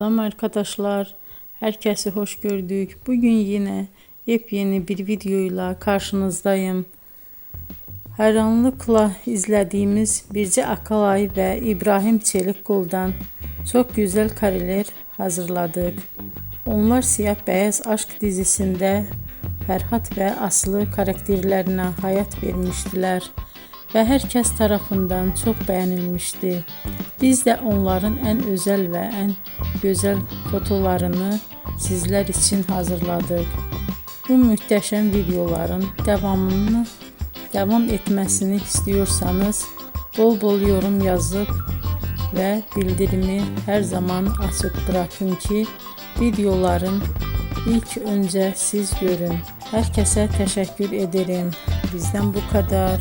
Selam arkadaşlar, herkese hoş gördük. Bugün yine yepyeni bir videoyla karşınızdayım. Hayranlıkla izlediğimiz Birce Akalay ve İbrahim Çelikkol'dan çok güzel kareler hazırladık. Onlar Siyah Beyaz Aşk dizisinde Ferhat ve Aslı karakterlerine hayat vermiştiler ve herkes tarafından çok beğenilmişti. Biz de onların en özel ve en güzel fotolarını sizler için hazırladık. Bu muhteşem videoların devam etmesini istiyorsanız bol bol yorum yazıp ve bildirimi her zaman açık bırakın ki videoların ilk önce siz görün. Herkese teşekkür ederim. Bizden bu kadar.